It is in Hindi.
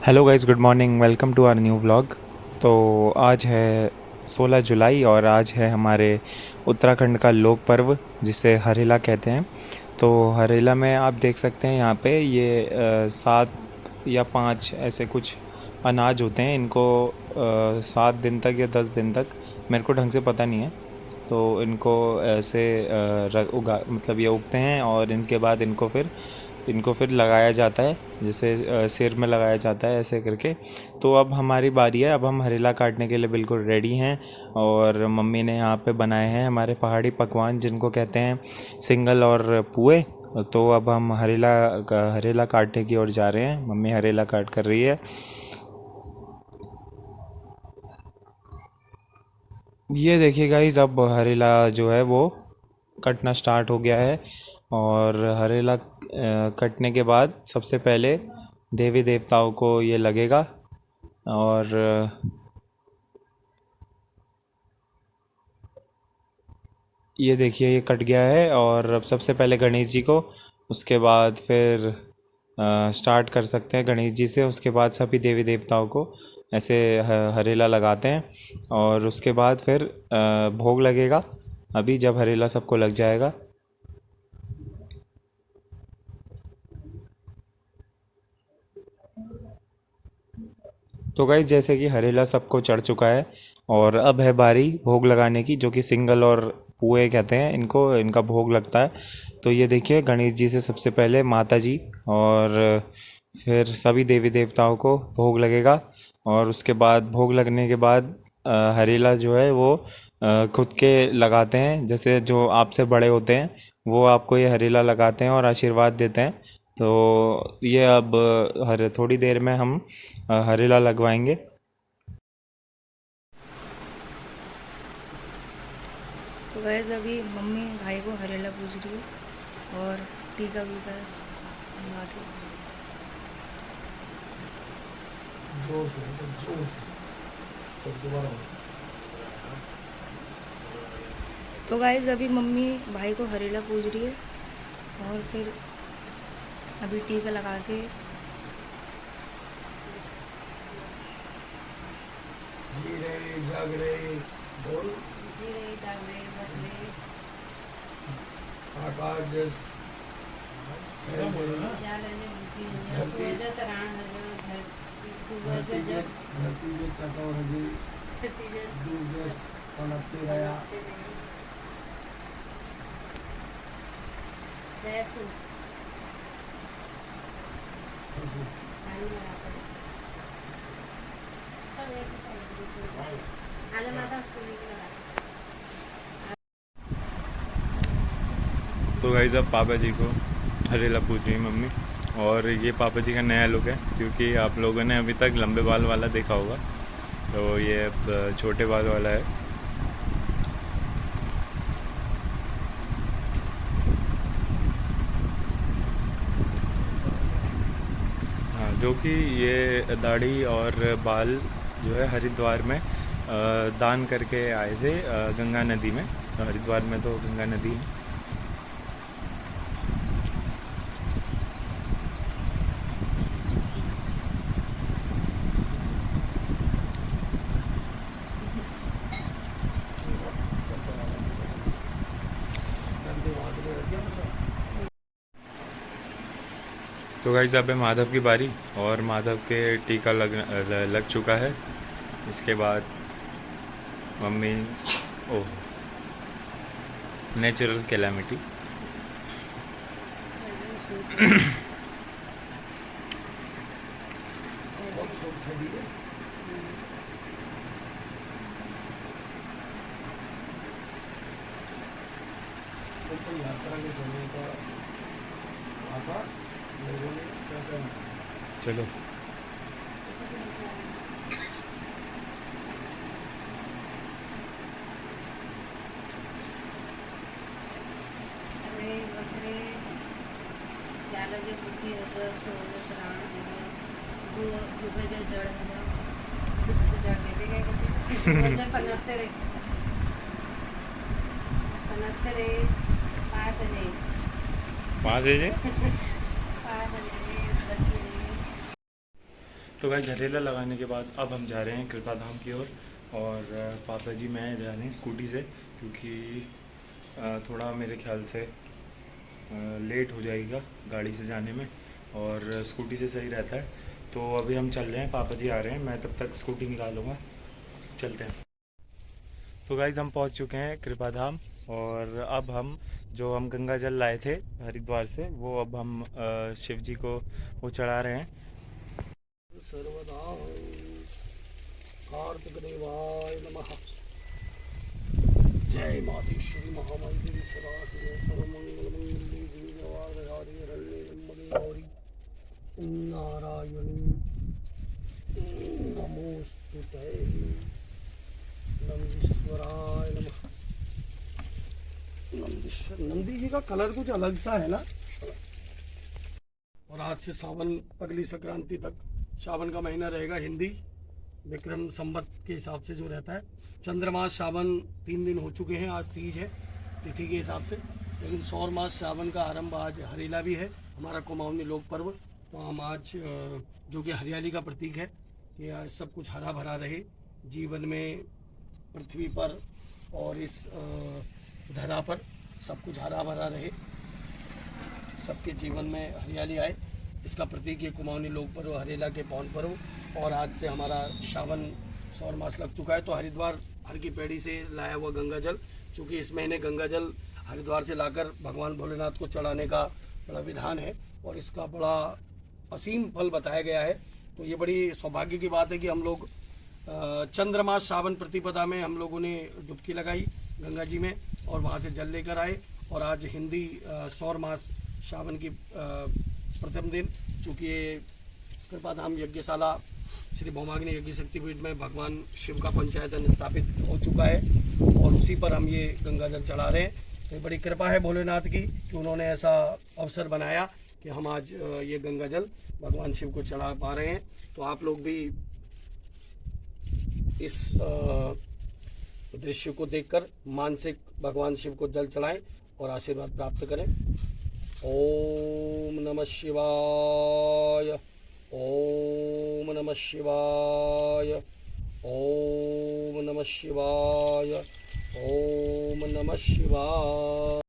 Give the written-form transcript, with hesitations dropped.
Hello guys, good morning. Welcome to our new vlog. तो आज है 16 जुलाई और आज है हमारे उत्तराखंड का लोक पर्व जिसे हरेला कहते हैं। तो हरेला में आप देख सकते हैं यहाँ पे ये 7 या 5 ऐसे कुछ अनाज होते हैं। इनको 7 दिन तक या 10 दिन तक, मेरे को ढंग से पता नहीं है, तो इनको ऐसे उगा मतलब ये उगते हैं और इनके बाद इनको फिर लगाया जाता है, जैसे सिर में लगाया जाता है ऐसे करके। तो अब हमारी बारी है, अब हम हरेला काटने के लिए बिल्कुल रेडी हैं। और मम्मी ने यहाँ पे बनाए हैं हमारे पहाड़ी पकवान जिनको कहते हैं सिंगल और पुए। तो अब हम हरेला काटने की ओर जा रहे हैं। मम्मी हरेला काट कर रही है। ये देखिए गाइस, अब हरेला जो है वो कटना स्टार्ट हो गया है। और हरेला कटने के बाद सबसे पहले देवी देवताओं को ये लगेगा। और ये देखिए ये कट गया है। और अब सबसे पहले गणेश जी को, उसके बाद फिर स्टार्ट कर सकते हैं गणेश जी से। उसके बाद सभी देवी देवताओं को ऐसे हरेला लगाते हैं। और उसके बाद फिर भोग लगेगा अभी, जब हरेला सबको लग जाएगा। तो गाइस, जैसे कि हरेला सबको चढ़ चुका है और अब है बारी भोग लगाने की, जो कि सिंगल और पुए कहते हैं इनको, इनका भोग लगता है। तो ये देखिए, गणेश जी से सबसे पहले माता जी, और फिर सभी देवी देवताओं को भोग लगेगा। और उसके बाद भोग लगने के बाद हरेला जो है वो खुद के लगाते हैं। जैसे जो आपसे बड़े होते हैं वो आपको ये हरेला लगाते हैं और आशीर्वाद देते हैं। तो ये अब हर थोड़ी देर में हम हरेला लगवाएंगे। तो गैस अभी मम्मी भाई को हरेला पूछ रही है और टीका वीका लगा के। जोर से जोर से तो दोबारा तो गाइस अभी मम्मी भाई को हरेला पूज रही है और फिर अभी टीका लगा के जी रहे जाग रहे बोल जी रहे जाग रहे बस रहे आकाश जस धरती में चटोर दूर जस पनपते रहा तो गाइस, अब पापा जी को हरेला पूछ रही है मम्मी। और ये पापा जी का नया लुक है, क्योंकि आप लोगों ने अभी तक लंबे बाल वाला देखा होगा, तो ये अब छोटे बाल वाला है। हाँ, जो कि ये दाढ़ी और बाल जो है हरिद्वार में दान करके आए थे, गंगा नदी में। हरिद्वार में तो गंगा नदी है। तो गाइस, अब है माधव की बारी और माधव के टीका लग चुका है। इसके बाद मम्मी, ओह, नेचुरल कैलामिटी। यात्रा के समय का आता लोगों ने क्या करना चलो। अरे बसरे श्याला जो पृथ्वी होतं सोनं प्राण होतं दुबे जो जड होतं जड देते काय करते पनत्ते रे पाच रे 5 बजे। पाच रे 10 रे तो गाइस झरेला लगाने के बाद अब हम जा रहे हैं कृपा धाम की ओर। और पापा जी मैं जा रहे हैं स्कूटी से, क्योंकि थोड़ा मेरे ख्याल से लेट हो जाएगा गाड़ी से जाने में, और स्कूटी से सही रहता है। तो अभी हम चल रहे हैं, पापा जी आ रहे हैं, मैं तब तक स्कूटी निकालूंगा, चलते हैं। तो गाइज़ हम पहुंच चुके हैं कृपा धाम, और अब हम जो हम गंगा जल लाए थे हरिद्वार से, वो अब हम शिव जी को वो चढ़ा रहे हैं। सर्वदा कार्तिक देवाय नमः। जय मातेश्वरी महामंत्री सदा सर्वमंगल मंगली जीव जवाहर हरि हरण्य नम्बे गौरी नारायणी नमोस्तुते नंदीश्वराय नमः। नंदीश्वर नंदी जी का कलर कुछ अलग सा है ना। और आज से सावन अगली संक्रांति तक सावन का महीना रहेगा, हिंदी विक्रम संवत के हिसाब से जो रहता है। चंद्रमास सावन 3 दिन हो चुके हैं, आज तीज है तिथि के हिसाब से, लेकिन सौर मास सावन का आरंभ आज हरेला भी है, हमारा कुमाऊनी लोक पर्व। तो हम आज जो कि हरियाली का प्रतीक है कि आज सब कुछ हरा भरा रहे जीवन में, पृथ्वी पर और इस धरा पर सब कुछ हरा भरा रहे, सबके जीवन में हरियाली आए, इसका प्रतीक ये कुमाऊनी लोक पर्व हरेला के पौन पर्व। और आज से हमारा सावन सौर मास लग चुका है। तो हरिद्वार हर की पेड़ी से लाया हुआ गंगा जल, चूँकि इस महीने गंगा जल हरिद्वार से लाकर भगवान भोलेनाथ को चढ़ाने का बड़ा विधान है और इसका बड़ा असीम फल बताया गया है। तो ये बड़ी सौभाग्य की बात है कि हम लोग चंद्रमास सावन प्रतिपदा में हम लोगों ने डुबकी लगाई गंगा जी में और वहाँ से जल लेकर आए। और आज हिंदी सौर मास सावन की प्रथम दिन, चूँकि ये कृपा धाम यज्ञशाला श्री भौमाग्नि यज्ञ शक्तिपीठ में भगवान शिव का पंचायतन स्थापित हो चुका है और उसी पर हम ये गंगा जल चढ़ा रहे हैं। तो बड़ी कृपा है भोलेनाथ की कि उन्होंने ऐसा अवसर बनाया कि हम आज ये गंगा जल भगवान शिव को चढ़ा पा रहे हैं। तो आप लोग भी इस दृश्य को देखकर मानसिक भगवान शिव को जल चढ़ाएं और आशीर्वाद प्राप्त करें। ओम नमः शिवाय, ओम नमः शिवाय, ओम नमः शिवाय, ओम नमः शिवाय।